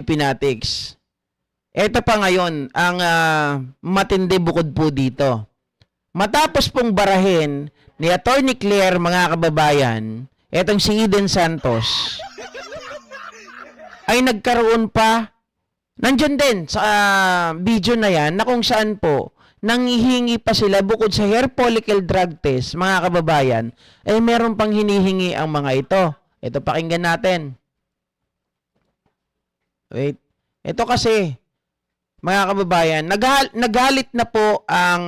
Pinatics. Ito pa ngayon, ang matindi bukod po dito. Matapos pong barahin ni Attorney Claire, mga kababayan, etong si Eden Santos, ay nagkaroon pa, nandyan din sa video na yan, na kung saan po, nanghihingi pa sila bukod sa hair follicle drug test, mga kababayan, ay meron pang hinihingi ang mga ito. Ito, pakinggan natin. Wait. Ito kasi, mga kababayan, nagalit na po ang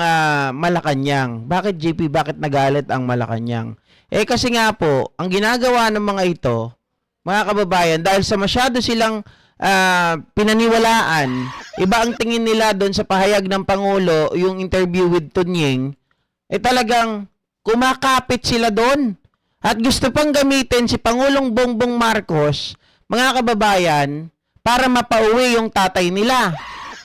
Malacanang. Bakit, JP? Bakit nagalit ang Malacanang? Eh kasi nga po, ang ginagawa ng mga ito, mga kababayan, dahil sa masyado silang pinaniwalaan, iba ang tingin nila doon sa pahayag ng Pangulo, yung interview with Tunying, eh talagang kumakapit sila doon. At gusto pang gamitin si Pangulong Bongbong Marcos, mga kababayan, para mapauwi yung tatay nila.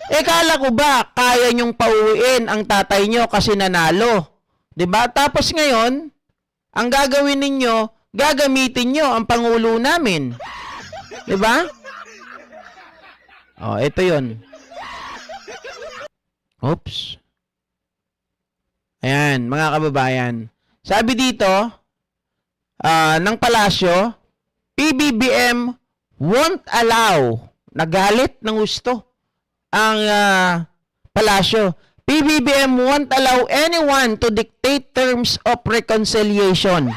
Eh kala ko ba kaya nyong pauwiin ang tatay nyo kasi nanalo? 'Di ba? Tapos ngayon, ang gagawin ninyo, gagamitin nyo ang Pangulo namin. 'Di ba? Oh, ito 'yon. Oops. Ayan, mga kababayan. Sabi dito, ng palasyo, PBBM won't allow, nagalit ng gusto ang palasyo. PBBM won't allow anyone to dictate terms of reconciliation.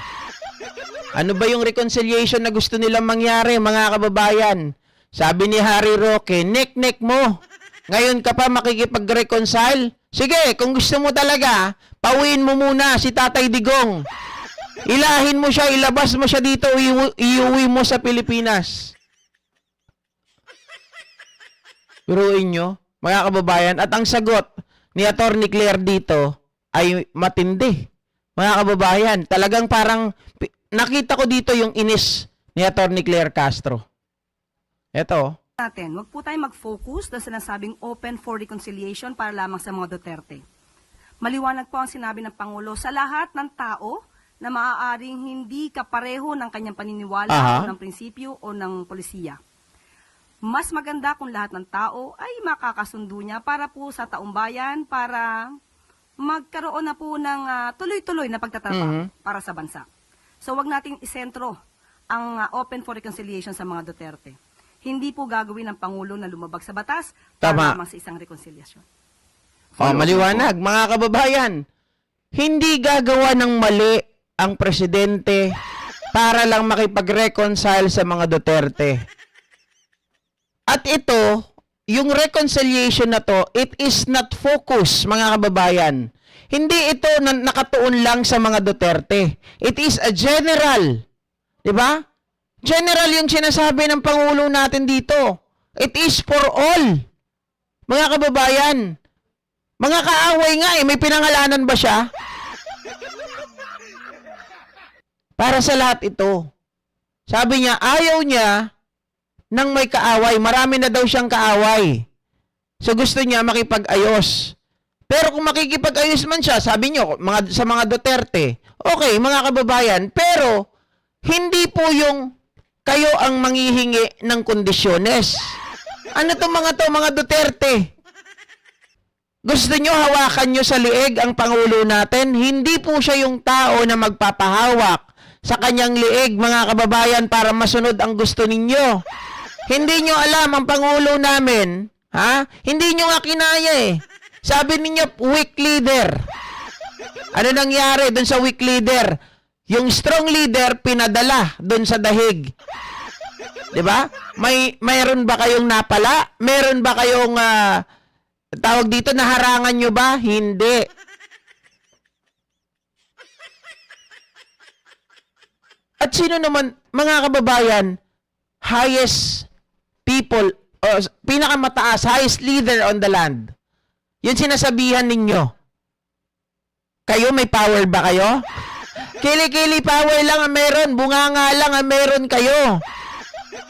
Ano ba yung reconciliation na gusto nilang mangyari, mga kababayan? Sabi ni Harry Roque, nek-nek mo. Ngayon ka pa makikipag-reconcile? Sige, kung gusto mo talaga, pauwiin mo muna si Tatay Digong. Ilahin mo siya, ilabas mo siya dito, iuwi mo sa Pilipinas. Biruin nyo, mga kababayan, at ang sagot ni Attorney Claire dito ay matindi. Mga kababayan, talagang parang nakita ko dito yung inis ni Attorney Claire Castro. Eto. Wag po tayo mag-focus na sinasabing open for reconciliation para lamang sa mga Duterte. Maliwanag po ang sinabi ng Pangulo sa lahat ng tao na maaaring hindi kapareho ng kanyang paniniwala o ng prinsipyo o ng polisiya. Mas maganda kung lahat ng tao ay makakasundo niya para po sa taumbayan, para magkaroon na po ng tuloy-tuloy na pagtatrabaho para sa bansa. So wag nating isentro ang open for reconciliation sa mga Duterte. Hindi po gagawin ng Pangulo na lumabag sa batas para lamang sa isang reconciliation. Maliwanag, mga kababayan. Hindi gagawa ng mali ang presidente para lang makipag-reconcile sa mga Duterte. At ito, yung reconciliation na to, it is not focus, mga kababayan. Hindi ito nakatuon lang sa mga Duterte. It is a general. Diba? General yung sinasabi ng Pangulo natin dito. It is for all. Mga kababayan, mga kaaway nga may pinangalanan ba siya? Para sa lahat ito. Sabi niya, ayaw niya nang may kaaway. Marami na daw siyang kaaway. So gusto niya makipag-ayos. Pero kung makikipag-ayos man siya, sabi niyo, sa mga Duterte, okay, mga kababayan, pero hindi po yung kayo ang manghihingi ng kondisyones. Ano to mga Duterte? Gusto nyo hawakan nyo sa liig ang Pangulo natin? Hindi po siya yung tao na magpapahawak sa kanyang liig, mga kababayan, para masunod ang gusto ninyo. Hindi nyo alam ang Pangulo namin, ha? Hindi nyo nga kinaya eh. Sabi ninyo, weak leader. Ano nangyari dun sa weak leader? Yung strong leader, pinadala dun sa dahig. Diba? Mayroon ba kayong napala? Meron ba kayong, tawag dito, naharangan nyo ba? Hindi. At sino naman, mga kababayan, highest people, pinakamataas, highest leader on the land? Yun sinasabihan ninyo. Kayo, may power ba kayo? Kili-kili power lang ang meron, bunganga lang ang meron kayo.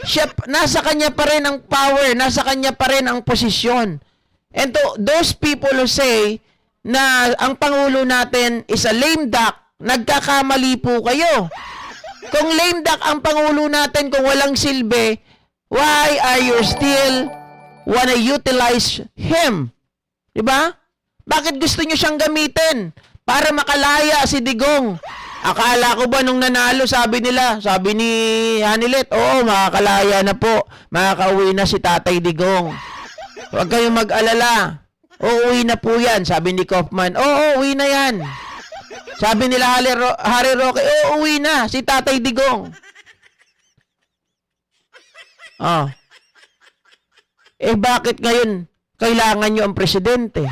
Siya, nasa kanya pa rin ang power, nasa kanya pa rin ang posisyon. And to those people who say na ang Pangulo natin is a lame duck, nagkakamali po kayo. Kung lame duck ang Pangulo natin, kung walang silbi, Why are you still wanna utilize him? Diba? Bakit gusto nyo siyang gamitin? Para makalaya si Digong. Akala ko ba nung nanalo, sabi ni Hanilet, oo, makakalaya na po. Makakauwi na si Tatay Digong. Huwag kayong mag-alala. Uuwi na po yan. Sabi ni Kaufman, oo, uwi na yan. Sabi nila Harry Roque, oo, uwi na si Tatay Digong. Ah. Bakit ngayon kailangan nyo ang presidente?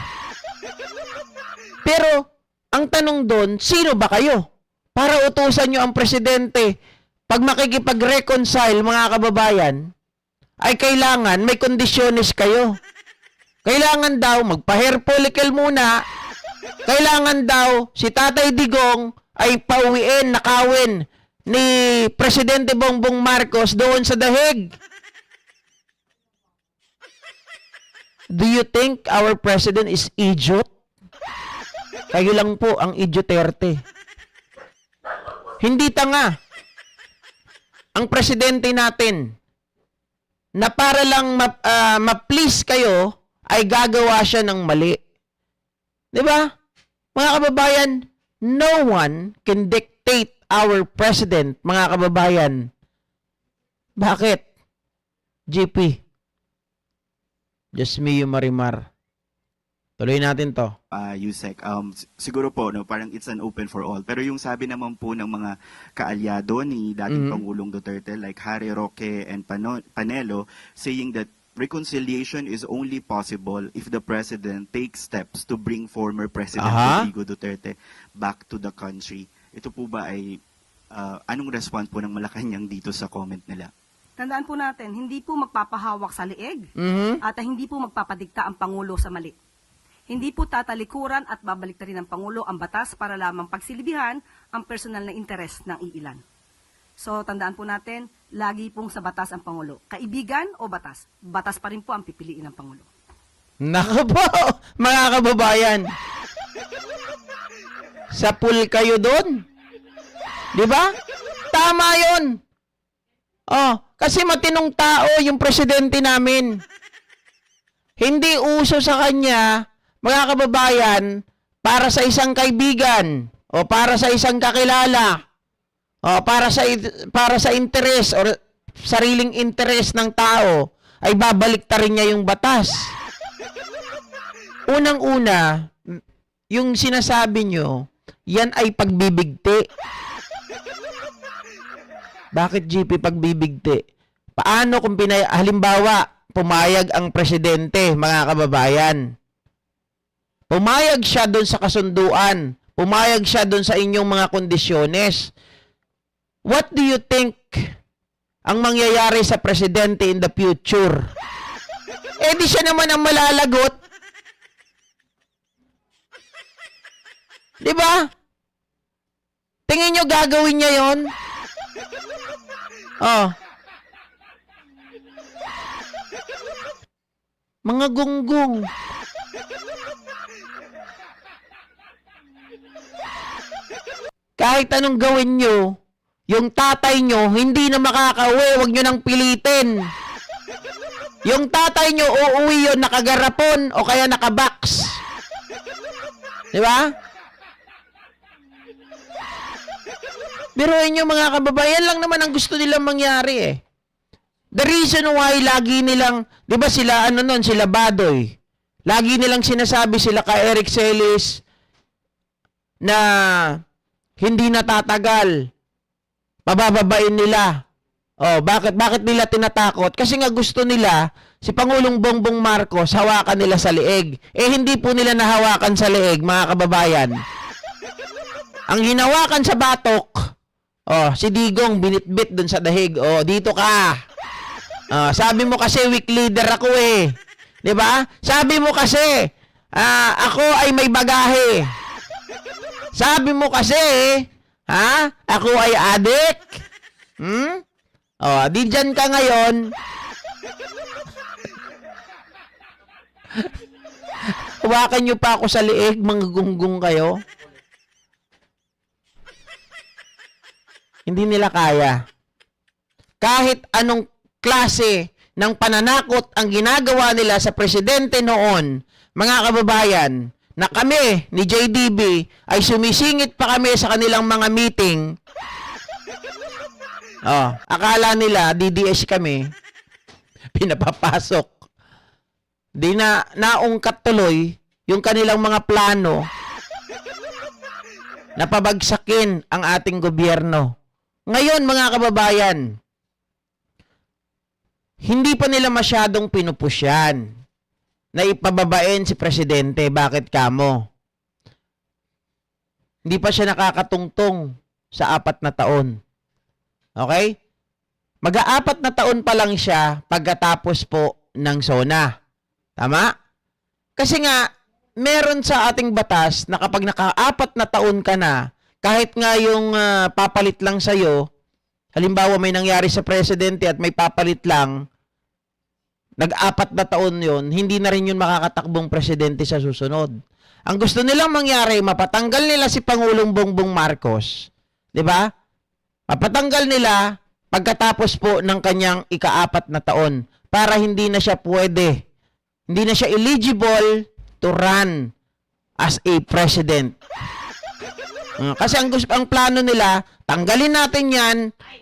Pero, ang tanong doon, sino ba kayo? Para utusan nyo ang presidente, pag makikipag-reconcile, mga kababayan, ay kailangan may kondisyones kayo. Kailangan daw magpa-hair follicle muna. Kailangan daw si Tatay Digong ay pauwiin, nakawin ni Presidente Bongbong Marcos doon sa dahig. Do you think our president is idiot? Kayo lang po ang idioterte. Hindi tanga. Ang presidente natin na para lang ma-please kayo ay gagawa siya ng mali. 'Di ba? Mga kababayan, no one can dictate our president, mga kababayan. Bakit? GP. Just me, yung Marimar. Tuloy natin to. Yusek, siguro po, no, parang it's an open for all. Pero yung sabi naman po ng mga kaalyado ni dating Pangulong Duterte, like Harry Roque and Panelo, saying that reconciliation is only possible if the President takes steps to bring former President Rodrigo Duterte back to the country. Ito po ba ay, anong response po ng Malacanang dito sa comment nila? Tandaan po natin, hindi po magpapahawak sa leeg at hindi po magpapadikta ang Pangulo sa mali. Hindi po tatalikuran at babaliktarin ng Pangulo ang batas para lamang pagsilibihan ang personal na interes ng iilan. So, tandaan po natin, lagi pong sa batas ang Pangulo. Kaibigan o batas? Batas pa rin po ang pipiliin ng Pangulo. Naku po, mga kababayan. Sa pool kayo doon. Di ba? Tama yun. Oh, kasi matinong tao yung presidente namin. Hindi uso sa kanya, mga kababayan, para sa isang kaibigan o para sa isang kakilala o para sa interes o sariling interes ng tao ay babaliktarin niya yung batas. Unang-una, yung sinasabi nyo, yan ay pagbibigti. Bakit GP pagbibigti? Paano kung halimbawa, pumayag ang presidente, mga kababayan. Pumayag siya doon sa kasunduan. Pumayag siya doon sa inyong mga kondisyones. What do you think ang mangyayari sa presidente in the future? Di siya naman ang malalagot. Di ba? Tingin nyo gagawin niya yon? Oh. Mga gunggong. Kahit anong gawin nyo, yung tatay nyo, hindi na makakauwi, huwag nyo nang pilitin. Yung tatay nyo, uuwi yun nakagarapon o kaya nakabox. Di ba? Biruin nyo mga kababayan, lang naman ang gusto nilang mangyari eh. The reason why lagi nilang, di ba sila, sila Badoy. Lagi nilang sinasabi sila kay Eric Celis na hindi natatagal. Pabababain nila. Oh, bakit nila tinatakot? Kasi nga gusto nila, si Pangulong Bongbong Marcos, hawakan nila sa leeg. Hindi po nila nahawakan sa leeg, mga kababayan. Ang hinawakan sa batok, si Digong binitbit dun sa dahig. Dito ka. Sabi mo kasi weak leader ako eh. 'Di ba? Sabi mo kasi ako ay may bagahe. Sabi mo kasi ako ay adik. Di dyan ka ngayon. Hawakan nyo pa ako sa liig, mga gunggong kayo. Hindi nila kaya. Kahit anong klase ng pananakot ang ginagawa nila sa presidente noon, mga kababayan, na kami ni JDB ay sumisingit pa kami sa kanilang mga meeting. Akala nila DDS kami, pinapapasok. Di na naungkat tuloy yung kanilang mga plano na pabagsakin ang ating gobyerno. Ngayon, mga kababayan, hindi pa nila masyadong pinupusyan na ipababain si Presidente. Bakit kamo? Hindi pa siya nakakatungtong sa 4 na taon. Okay? Mag-4 na taon pa lang siya pagkatapos po ng SONA. Tama? Kasi nga, meron sa ating batas na kapag naka-4 na taon ka na, kahit nga yung papalit lang sa'yo, halimbawa may nangyari sa presidente at may papalit lang, nag-4 na taon yon, hindi na rin yun makakatakbong presidente sa susunod. Ang gusto nilang mangyari, mapatanggal nila si Pangulong Bongbong Marcos. 'Di ba? Mapatanggal nila pagkatapos po ng kanyang ika-4 na taon para hindi na siya pwede. Hindi na siya eligible to run as a president. Kasi ang plano nila, tanggalin natin yan,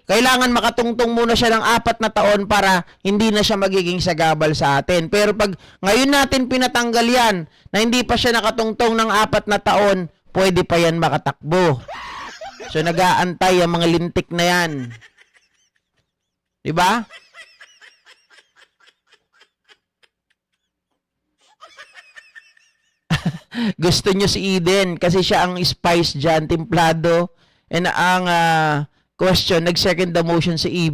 kailangan makatungtong muna siya ng 4 na taon para hindi na siya magiging sagabal sa atin. Pero pag ngayon natin pinatanggal yan, na hindi pa siya nakatungtong ng 4 na taon, pwede pa yan makatakbo. So nag-aantay ang mga lintik na yan. Diba? Gusto nyo si Eden kasi siya ang spice dyan, templado. And ang question, nag-second the motion si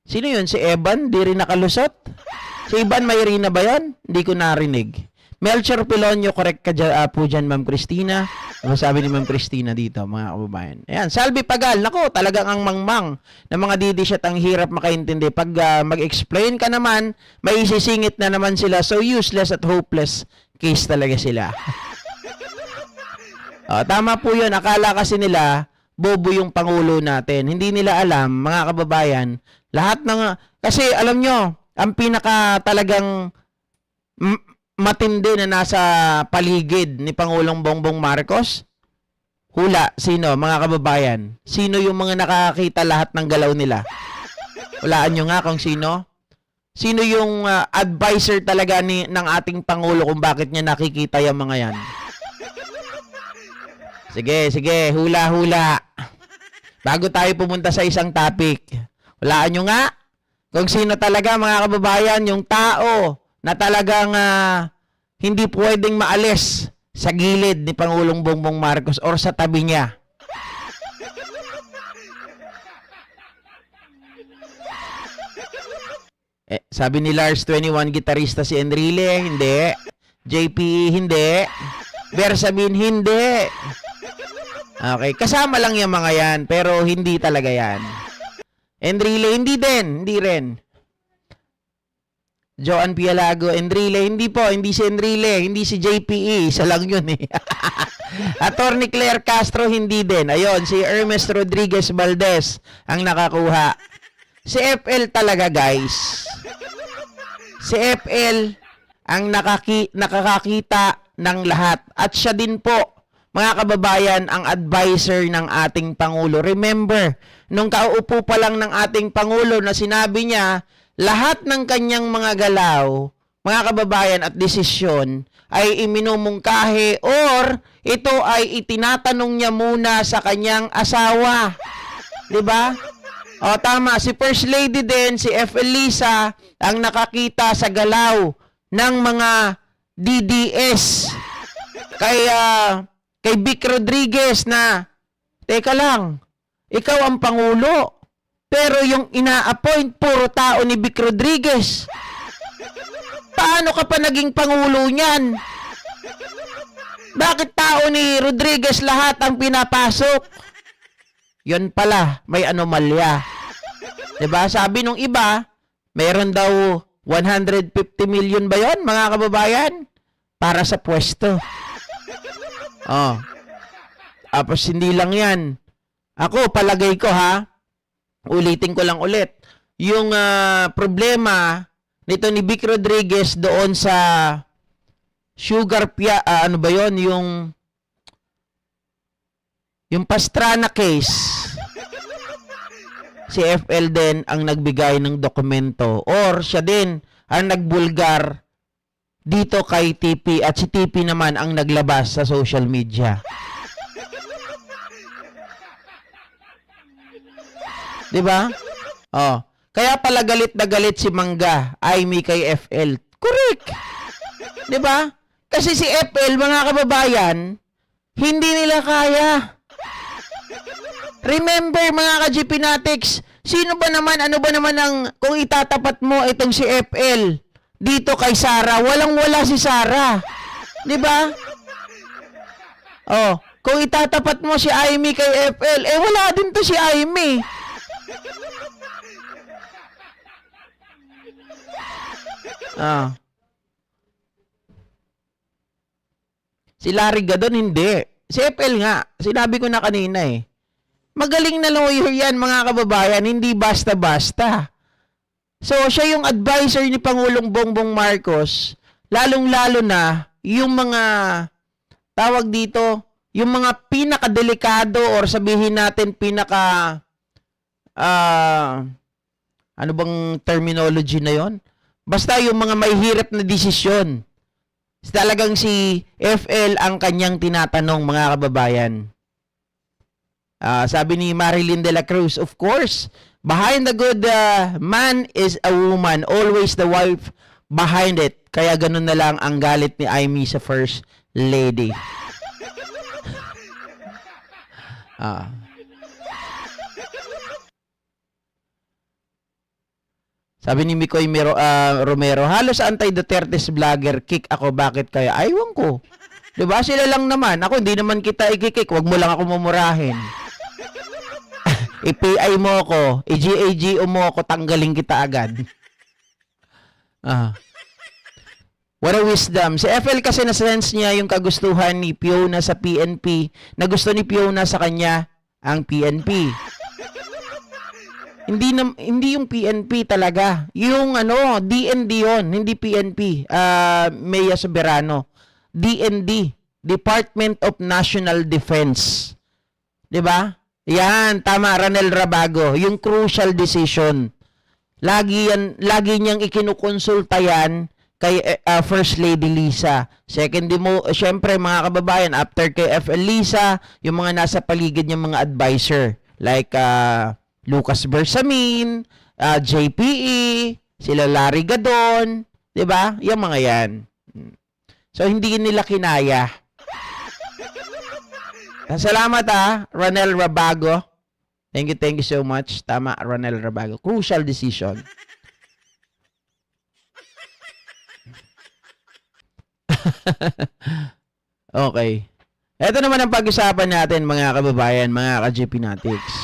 Sino yun? Si Evan? Di rin nakalusot? Si Ivan Mayrina ba yan? Hindi ko narinig. Melchor Pilonio, correct ka po dyan, Ma'am Christina. Ano sabi ni Ma'am Christina dito, mga kababayan? Ayan, Salvi Pagal. Nako, talagang ang mangmang ng mga didishat ang hirap makaintindi. Pag mag-explain ka naman, may isisingit na naman sila. So useless at hopeless case talaga sila. Tama po yun. Akala kasi nila, bobo yung Pangulo natin. Hindi nila alam, mga kababayan, lahat ng... Kasi alam nyo, ang pinaka talagang matindi na nasa paligid ni Pangulong Bongbong Marcos, hula, sino, mga kababayan? Sino yung mga nakakita lahat ng galaw nila? Hulaan nyo nga kung sino. Sino yung advisor talaga ng ating Pangulo kung bakit niya nakikita yung mga yan? Sige, hula-hula. Bago tayo pumunta sa isang topic, hulaan nyo nga kung sino talaga, mga kababayan, yung tao na talagang hindi pwedeng maalis sa gilid ni Pangulong Bongbong Marcos or sa tabi niya. Sabi ni Lars 21, gitarista si Enrile, hindi. JPE, hindi. Bersamin, hindi. Okay, kasama lang yung mga yan, pero hindi talaga yan. Enrile, hindi din, hindi rin. Joan Pialago, Enrile, hindi po, hindi si Enrile, hindi si JPE, isa lang yun eh. Attorney Claire Castro, hindi din. Ayun, si Hermes Rodriguez Valdez ang nakakuha. Si FL talaga, guys. Si FL ang nakakakita ng lahat. At siya din po, mga kababayan, ang advisor ng ating Pangulo. Remember, nung kauupo pa lang ng ating Pangulo na sinabi niya, lahat ng kanyang mga galaw, mga kababayan, at desisyon ay iminumungkahi or ito ay itinatanong niya muna sa kanyang asawa. 'Di ba? O tama, si First Lady din, si F. Elisa, ang nakakita sa galaw ng mga DDS. Kay Vic Rodriguez na, teka lang, ikaw ang Pangulo, pero yung ina-appoint, puro tao ni Vic Rodriguez. Paano ka pa naging Pangulo niyan? Bakit tao ni Rodriguez lahat ang pinapasok? Yun pala, may anomalya. Diba? Sabi nung iba, mayroon daw 150 million ba yun, mga kababayan? Para sa pwesto. Oh. Tapos hindi lang yan. Ako, palagay ko ha, ulitin ko lang ulit. yung problema nito ni Vic Rodriguez doon sa ano ba yon, yung Pastrana case. Si FL din ang nagbigay ng dokumento or siya din ang nagbulgar dito kay TP at si TP naman ang naglabas sa social media. 'Di ba? Oh, kaya pala galit na galit si Mangga ay may kay FL. Correct. 'Di ba? Kasi si FL, mga kababayan, hindi nila kaya. Remember mga ka-GP Natics, sino ba naman, ano ba naman ang, kung itatapat mo itong si FL dito kay Sara, walang-wala si Sara. 'Di ba? Oh, kung itatapat mo si Aimee kay FL, wala din to si Aimee. Ah. Si Larry Gadon, hindi. Si FL nga, sinabi ko na kanina eh. Magaling na lawyer yan, mga kababayan, hindi basta-basta. So, siya yung advisor ni Pangulong Bongbong Marcos, lalong-lalo na yung mga, tawag dito, yung mga pinakadelikado or sabihin natin ano bang terminology na yon? Basta yung mga may hirap na desisyon. Talagang si FL ang kanyang tinatanong, mga kababayan. Sabi ni Marilyn de la Cruz, of course, behind the good man is a woman. Always the wife behind it. Kaya ganun na lang ang galit ni Aimee sa First Lady. Sabi ni Mikoy Romero, halos anti-Duterte's vlogger, kick ako, bakit kaya? Aywan ko. Diba? Sila lang naman. Ako, hindi naman kita ikikik. Huwag mo lang ako mumurahin. I-PI mo ako, i-GAGO mo ako, tanggalin kita agad. What a wisdom. Si FL kasi na-sense niya yung kagustuhan ni Fiona sa PNP, na gusto ni Fiona sa kanya ang PNP. Hindi yung PNP talaga. Yung DND yon, hindi PNP. Mea Soberano. DND, Department of National Defense. 'Di ba? Yan, tama, Ranel Rabago, yung crucial decision. Lagi niyang ikinukonsulta yan kay First Lady Lisa. Secondly mo, syempre mga kababayan, after kay FL Lisa, yung mga nasa paligid niyang mga advisor like Lucas Bersamin, JPE, sila Larry Gadon, 'di ba? Yung mga yan. So hindi nila kinaya. Salamat Ranel Rabago. Thank you so much. Tama, Ranel Rabago. Crucial decision. Okay. Ito naman ang pag-usapan natin, mga kababayan, mga ka-GP Natics.